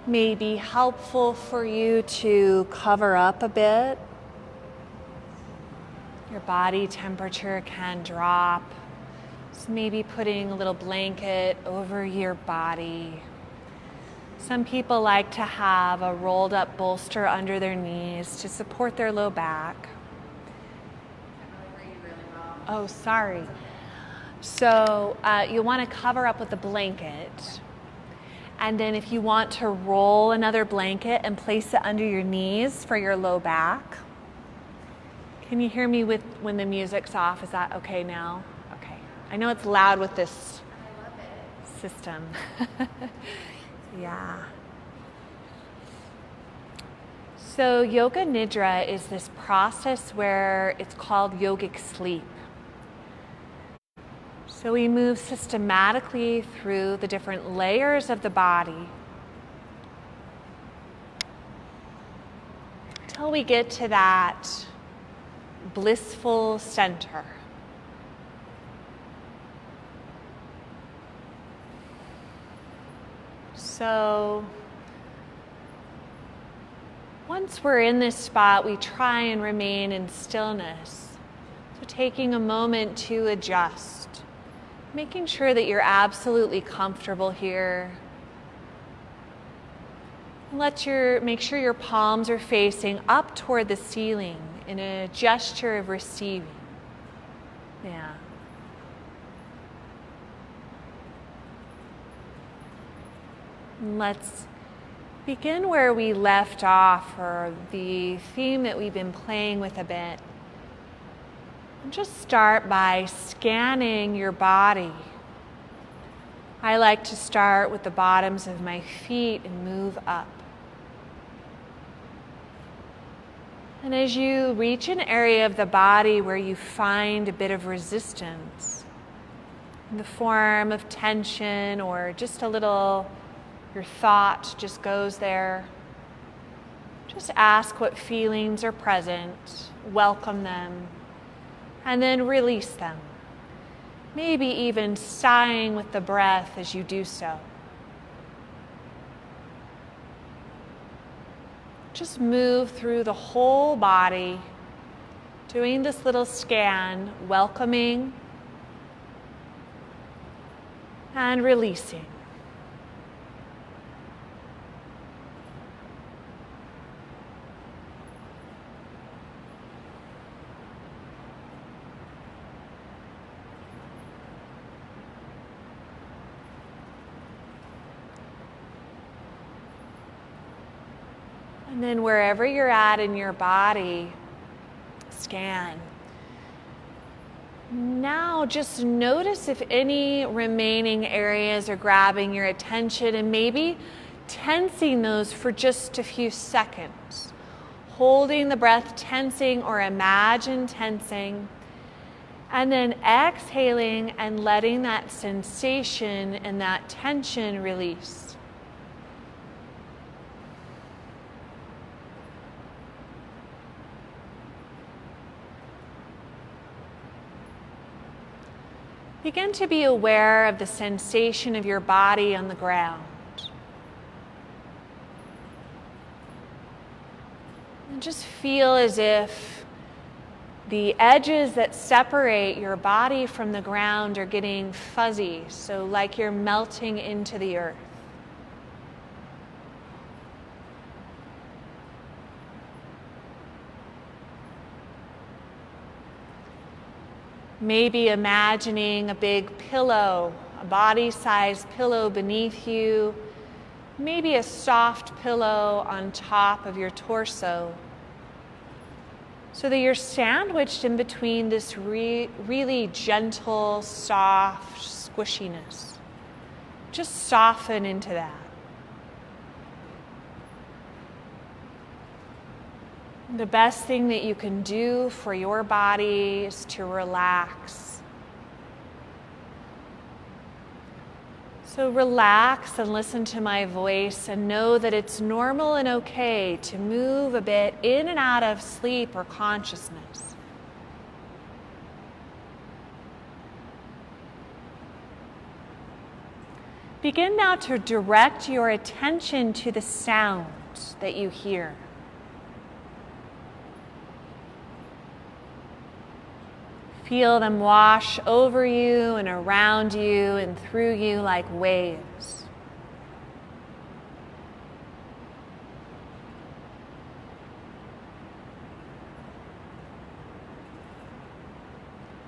may be helpful for you to cover up a bit. Your body temperature can drop. So maybe putting a little blanket over your body. Some people like to have a rolled up bolster under their knees to support their low back. Oh, sorry. So you want to cover up with a blanket. And then if you want to roll another blanket and place it under your knees for your low back. Can you hear me when the music's off? Is that okay now? Okay. I know it's loud with this system. Yeah. So Yoga Nidra is this process where it's called yogic sleep. So we move systematically through the different layers of the body until we get to that blissful center. So once we're in this spot, we try and remain in stillness. So taking a moment to adjust. Making sure that you're absolutely comfortable here. Make sure your palms are facing up toward the ceiling in a gesture of receiving. Yeah. Let's begin where we left off, or the theme that we've been playing with a bit. And just start by scanning your body. I like to start with the bottoms of my feet and move up. And as you reach an area of the body where you find a bit of resistance, in the form of tension or just a little, your thought just goes there, just ask what feelings are present, welcome them, and then release them. Maybe even sighing with the breath as you do so. Just move through the whole body, doing this little scan, welcoming and releasing. And then wherever you're at in your body, scan. Now just notice if any remaining areas are grabbing your attention, and maybe tensing those for just a few seconds. Holding the breath, tensing, or imagine tensing. And then exhaling and letting that sensation and that tension release. Begin to be aware of the sensation of your body on the ground. And just feel as if the edges that separate your body from the ground are getting fuzzy, so like you're melting into the earth. Maybe imagining a big pillow, a body-sized pillow beneath you, maybe a soft pillow on top of your torso, so that you're sandwiched in between this really gentle, soft squishiness. Just soften into that. The best thing that you can do for your body is to relax. So relax and listen to my voice and know that it's normal and okay to move a bit in and out of sleep or consciousness. Begin now to direct your attention to the sounds that you hear. Feel them wash over you and around you and through you like waves.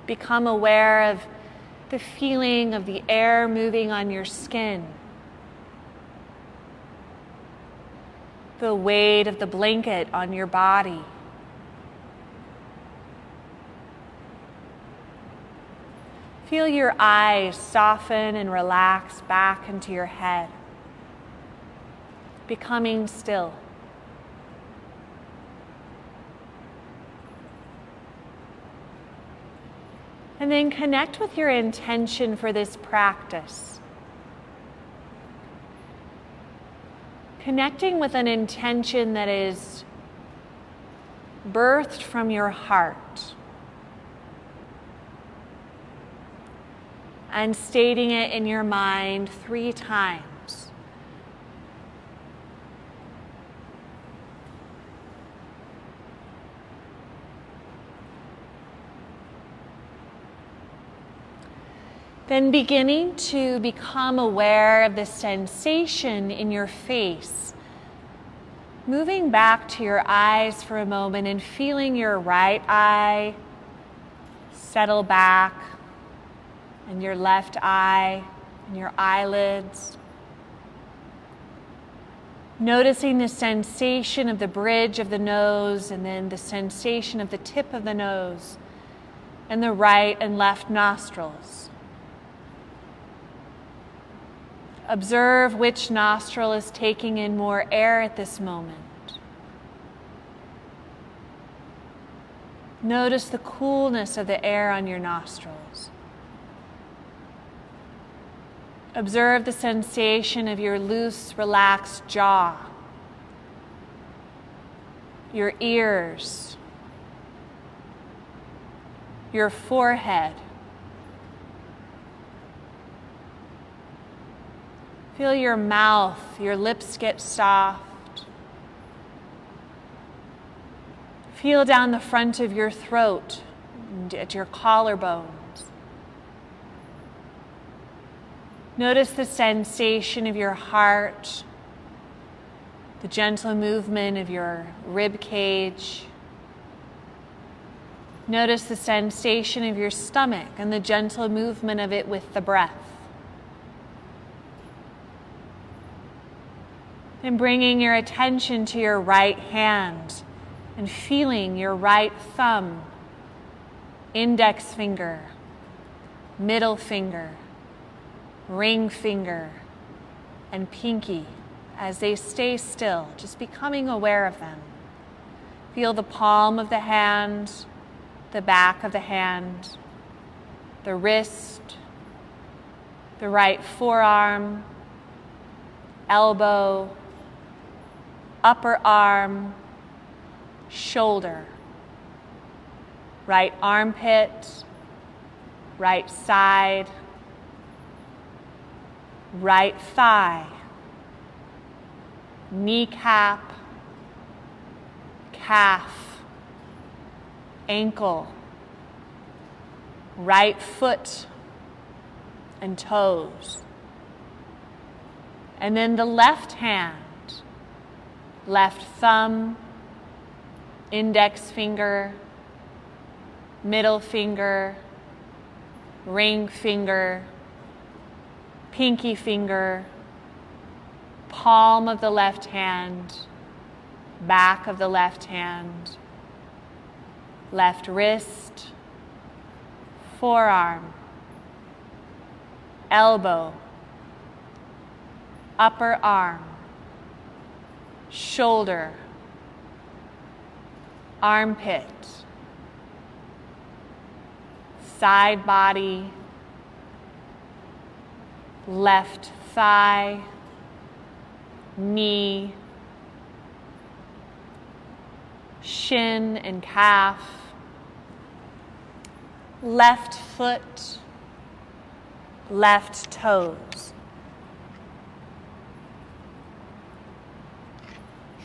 Become aware of the feeling of the air moving on your skin, the weight of the blanket on your body. Feel your eyes soften and relax back into your head, becoming still. And then connect with your intention for this practice. Connecting with an intention that is birthed from your heart. And stating it in your mind 3 times. Then beginning to become aware of the sensation in your face. Moving back to your eyes for a moment and feeling your right eye settle back, and your left eye and your eyelids. Noticing the sensation of the bridge of the nose and then the sensation of the tip of the nose and the right and left nostrils. Observe which nostril is taking in more air at this moment. Notice the coolness of the air on your nostrils. Observe the sensation of your loose, relaxed jaw, your ears, your forehead. Feel your mouth, your lips get soft. Feel down the front of your throat and at your collarbones. Notice the sensation of your heart, the gentle movement of your rib cage. Notice the sensation of your stomach and the gentle movement of it with the breath. And bringing your attention to your right hand and feeling your right thumb, index finger, middle finger, ring finger, and pinky as they stay still, just becoming aware of them. Feel the palm of the hand, the back of the hand, the wrist, the right forearm, elbow, upper arm, shoulder, right armpit, right side, right thigh, kneecap, calf, ankle, right foot and toes. And then the left hand, left thumb, index finger, middle finger, ring finger, pinky finger, palm of the left hand, back of the left hand, left wrist, forearm, elbow, upper arm, shoulder, armpit, side body, left thigh, knee, shin and calf, left foot, left toes.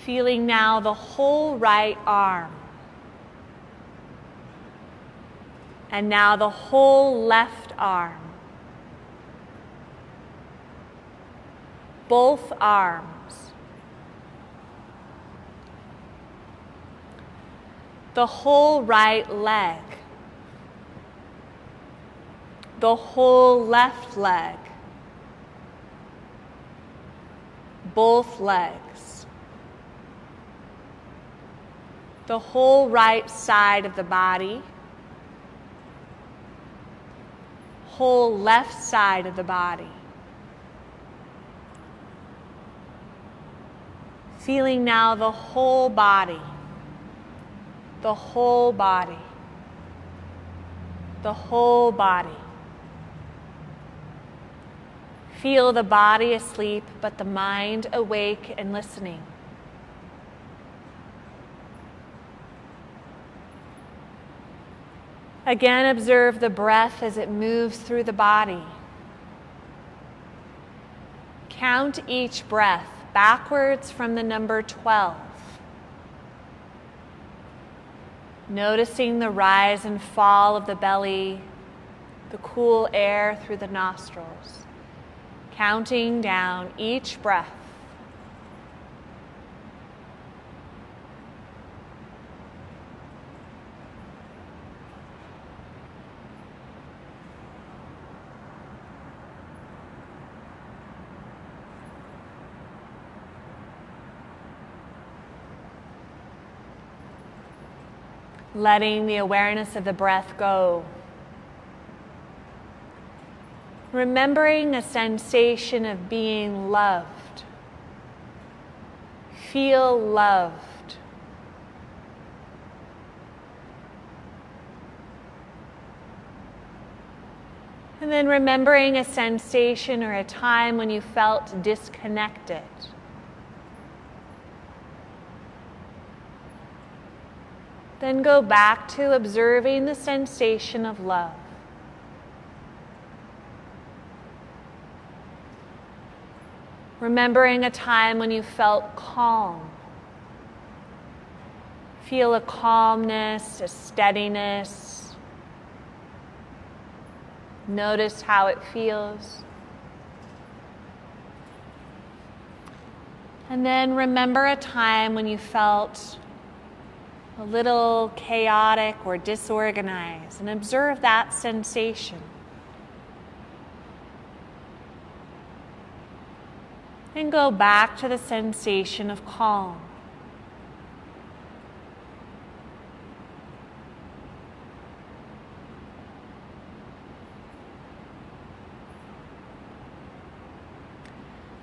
Feeling now the whole right arm. And now the whole left arm. Both arms. The whole right leg. The whole left leg. Both legs. The whole right side of the body. Whole left side of the body. Feeling now the whole body. The whole body. The whole body. Feel the body asleep, but the mind awake and listening. Again, observe the breath as it moves through the body. Count each breath backwards from the number 12. Noticing the rise and fall of the belly, the cool air through the nostrils. Counting down each breath. Letting the awareness of the breath go. Remembering a sensation of being loved. Feel loved. And then remembering a sensation or a time when you felt disconnected. Then go back to observing the sensation of love. Remembering a time when you felt calm. Feel a calmness, a steadiness. Notice how it feels. And then remember a time when you felt a little chaotic or disorganized, and observe that sensation. And go back to the sensation of calm.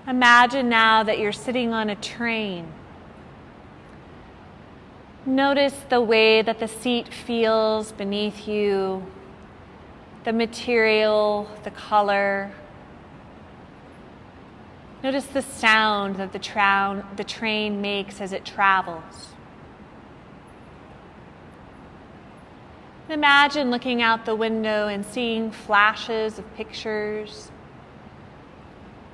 Imagine now that you're sitting on a train. Notice the way that the seat feels beneath you, the material, the color. Notice the sound that the train makes as it travels. Imagine looking out the window and seeing flashes of pictures.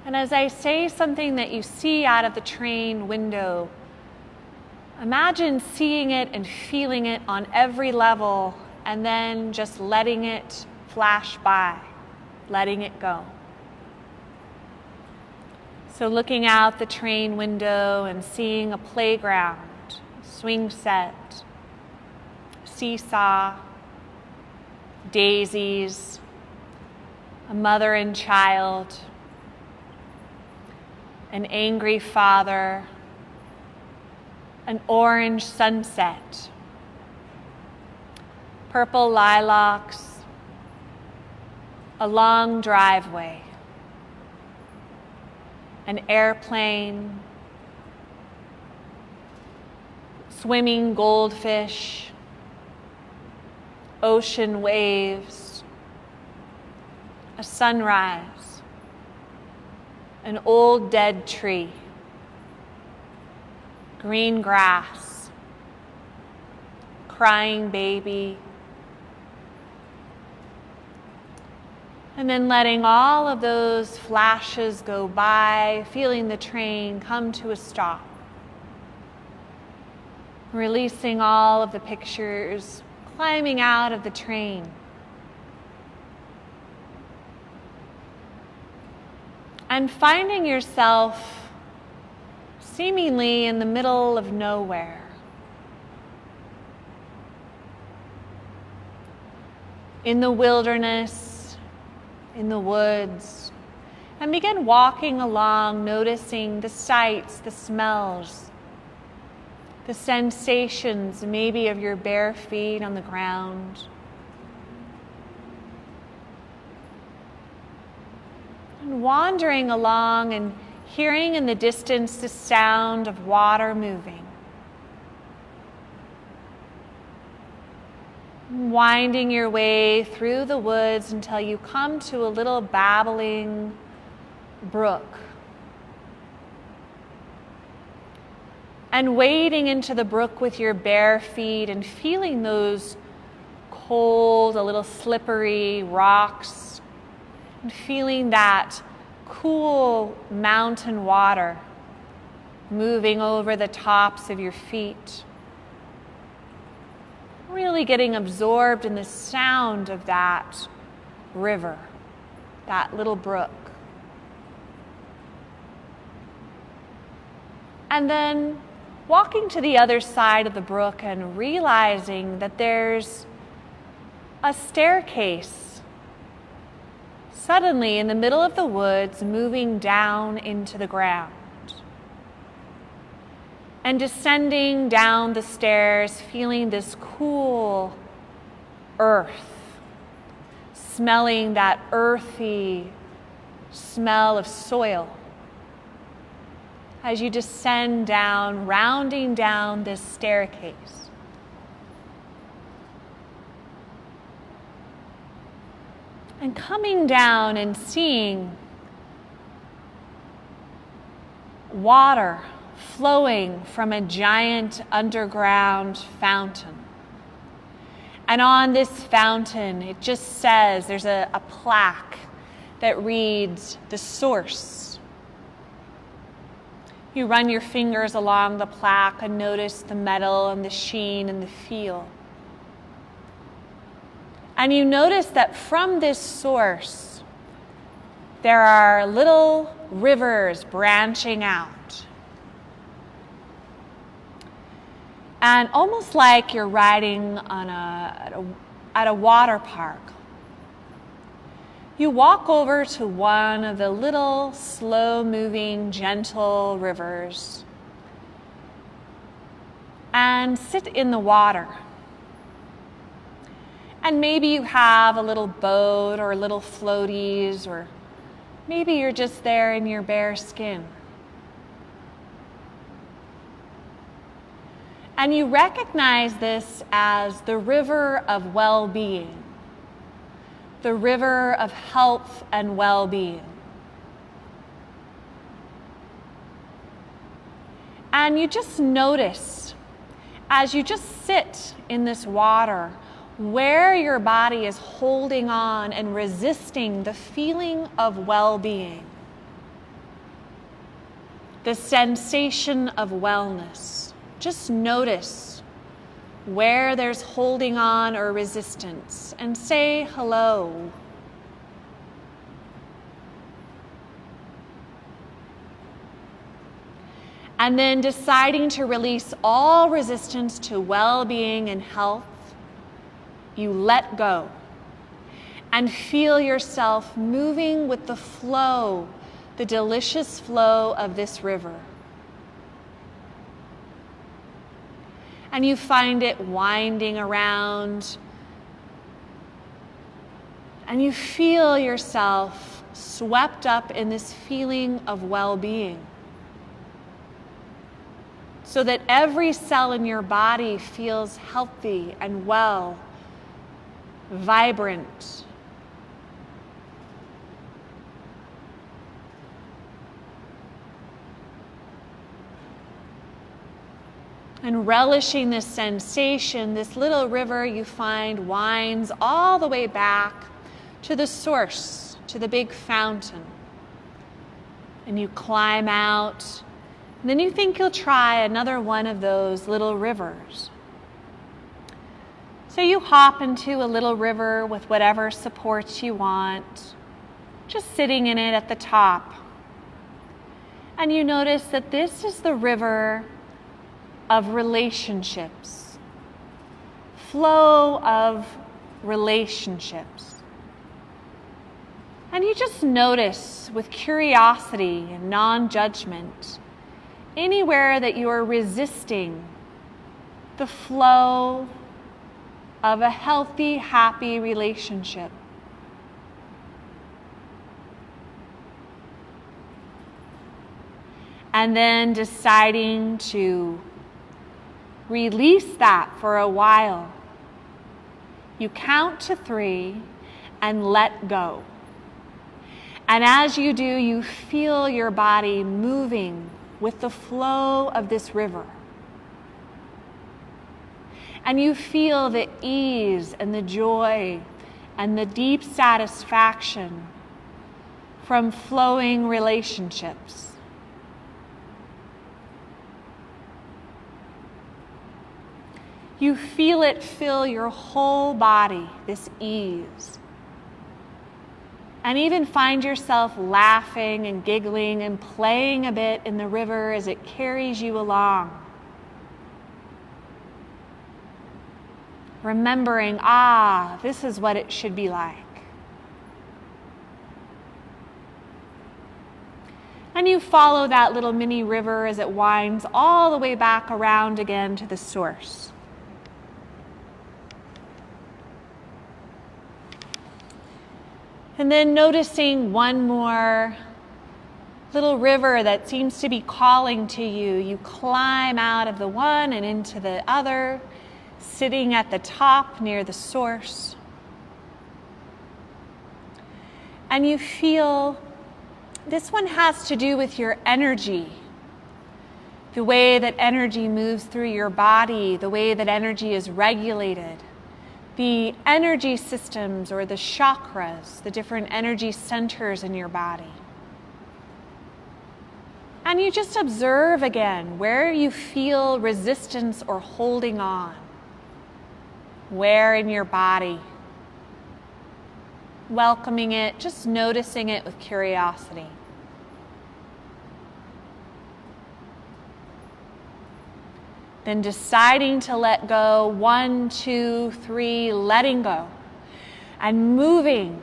And as I say something that you see out of the train window, imagine seeing it and feeling it on every level, and then just letting it flash by, letting it go. So looking out the train window and seeing a playground, swing set, seesaw, daisies, a mother and child, an angry father, an orange sunset, purple lilacs, a long driveway, an airplane, swimming goldfish, ocean waves, a sunrise, an old dead tree, green grass, crying baby, and then letting all of those flashes go by, feeling the train come to a stop. Releasing all of the pictures, climbing out of the train. And finding yourself seemingly in the middle of nowhere. In the wilderness, in the woods. And begin walking along, noticing the sights, the smells, the sensations maybe of your bare feet on the ground. And wandering along and hearing in the distance the sound of water moving. Winding your way through the woods until you come to a little babbling brook. And wading into the brook with your bare feet and feeling those cold, a little slippery rocks, and feeling that cool mountain water moving over the tops of your feet. Really getting absorbed in the sound of that river, that little brook. And then walking to the other side of the brook and realizing that there's a staircase suddenly in the middle of the woods moving down into the ground. And descending down the stairs, feeling this cool earth, smelling that earthy smell of soil. As you descend down, rounding down this staircase. And coming down and seeing water flowing from a giant underground fountain. And on this fountain, it just says, there's a plaque that reads, "The Source." You run your fingers along the plaque and notice the metal and the sheen and the feel. And you notice that from this source, there are little rivers branching out. And almost like you're riding on at a water park. You walk over to one of the little slow-moving, gentle rivers and sit in the water. And maybe you have a little boat or little floaties, or maybe you're just there in your bare skin. And you recognize this as the river of well-being, the river of health and well-being. And you just notice, as you just sit in this water, where your body is holding on and resisting the feeling of well-being, the sensation of wellness. Just notice where there's holding on or resistance and say hello. And then deciding to release all resistance to well-being and health, you let go and feel yourself moving with the flow, the delicious flow of this river. And you find it winding around, and you feel yourself swept up in this feeling of well-being, so that every cell in your body feels healthy and well, vibrant. And relishing this sensation, this little river you find winds all the way back to the source, to the big fountain. And you climb out And then you think you'll try another one of those little rivers. So you hop into a little river with whatever supports you want, just sitting in it at the top. And you notice that this is the river of relationships, flow of relationships. And you just notice with curiosity and non-judgment, anywhere that you are resisting the flow of a healthy, happy relationship. And then deciding to release that for a while. You count to 3 and let go. And as you do, you feel your body moving with the flow of this river. And you feel the ease and the joy and the deep satisfaction from flowing relationships. You feel it fill your whole body, this ease. And even find yourself laughing and giggling and playing a bit in the river as it carries you along. Remembering, this is what it should be like. And you follow that little mini river as it winds all the way back around again to the source. And then noticing one more little river that seems to be calling to you. You climb out of the one and into the other, sitting at the top near the source. And you feel this one has to do with your energy, the way that energy moves through your body, the way that energy is regulated. The energy systems or the chakras, the different energy centers in your body. And you just observe again where you feel resistance or holding on. Where in your body. Welcoming it, just noticing it with curiosity. Then deciding to let go, 1, 2, 3, letting go. And moving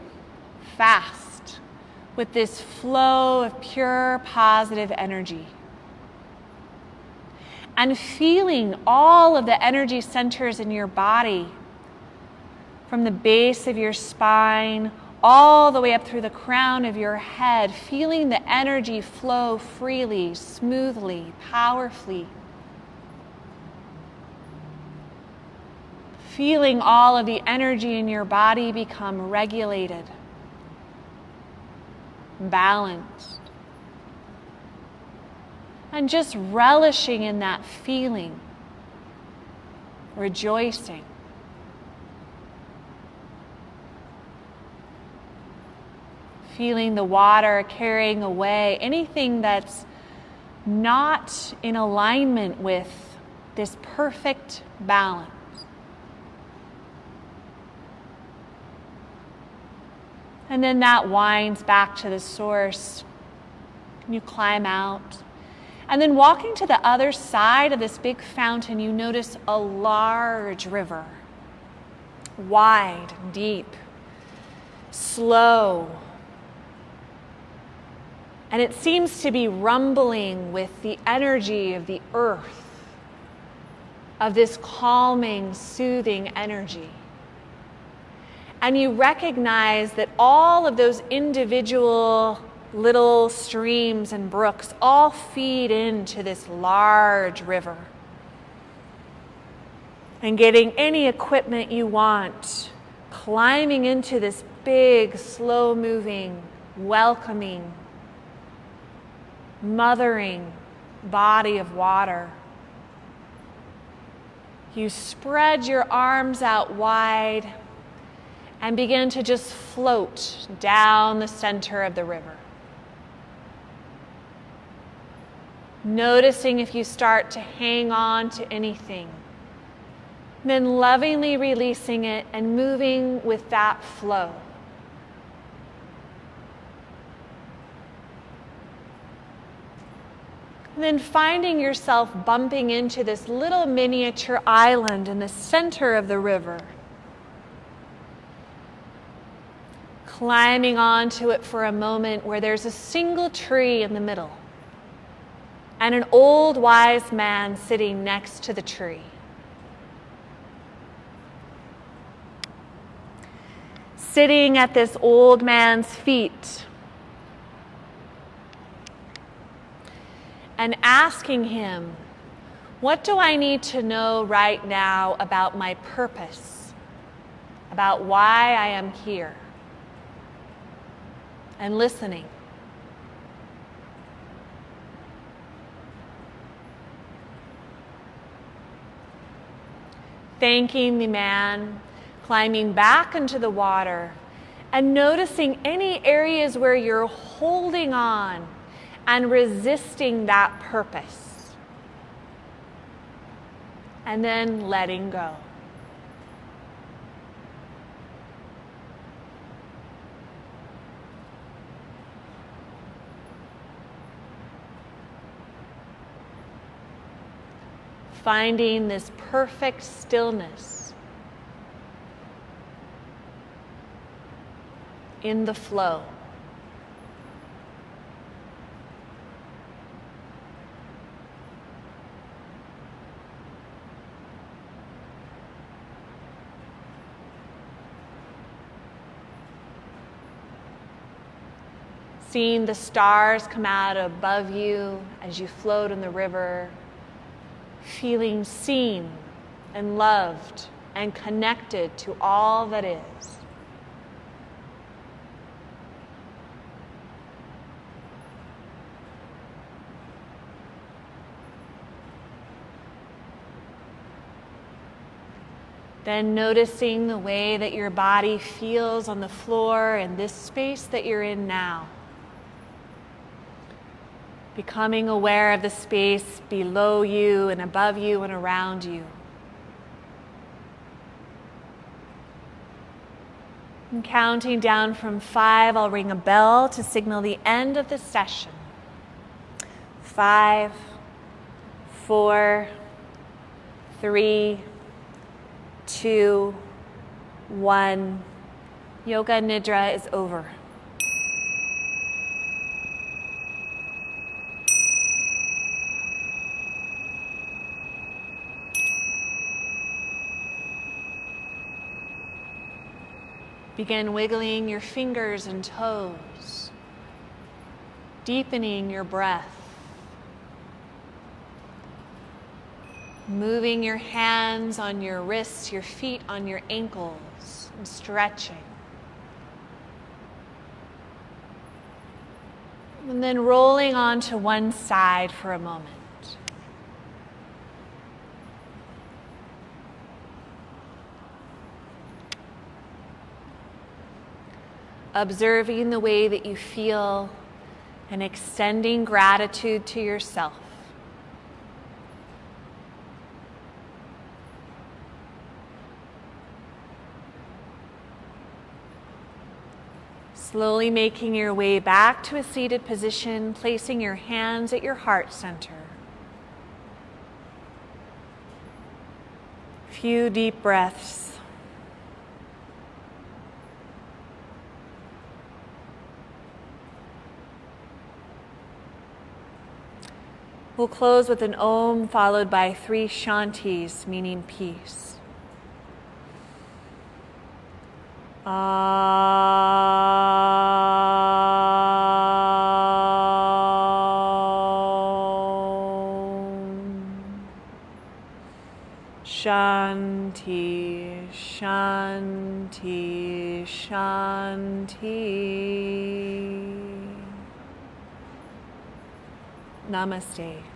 fast with this flow of pure positive energy. And feeling all of the energy centers in your body from the base of your spine all the way up through the crown of your head, feeling the energy flow freely, smoothly, powerfully. Feeling all of the energy in your body become regulated, balanced. And just relishing in that feeling, rejoicing. Feeling the water carrying away anything that's not in alignment with this perfect balance. And then that winds back to the source. You climb out. And then walking to the other side of this big fountain, you notice a large river. Wide, deep, slow. And it seems to be rumbling with the energy of the earth, of this calming, soothing energy. And you recognize that all of those individual little streams and brooks all feed into this large river. And getting any equipment you want, climbing into this big, slow-moving, welcoming, mothering body of water. You spread your arms out wide and begin to just float down the center of the river. Noticing if you start to hang on to anything. Then lovingly releasing it and moving with that flow. And then finding yourself bumping into this little miniature island in the center of the river. Climbing onto it for a moment where there's a single tree in the middle and an old wise man sitting next to the tree. Sitting at this old man's feet and asking him, what do I need to know right now about my purpose, about why I am here? And listening. Thanking the man, climbing back into the water, and noticing any areas where you're holding on and resisting that purpose. And then letting go. Finding this perfect stillness in the flow. Seeing the stars come out above you as you float in the river. Feeling seen and loved and connected to all that is. Then noticing the way that your body feels on the floor in this space that you're in now. Becoming aware of the space below you and above you and around you. And counting down from 5, I'll ring a bell to signal the end of the session. 5, 4, 3, 2, 1. Yoga Nidra is over. Begin wiggling your fingers and toes, deepening your breath, moving your hands on your wrists, your feet on your ankles, and stretching. And then rolling onto one side for a moment. Observing the way that you feel and extending gratitude to yourself. Slowly making your way back to a seated position, placing your hands at your heart center. Few deep breaths. We'll close with an Om followed by 3 Shantis, meaning peace. Shanti, Shanti, Shanti. Namaste.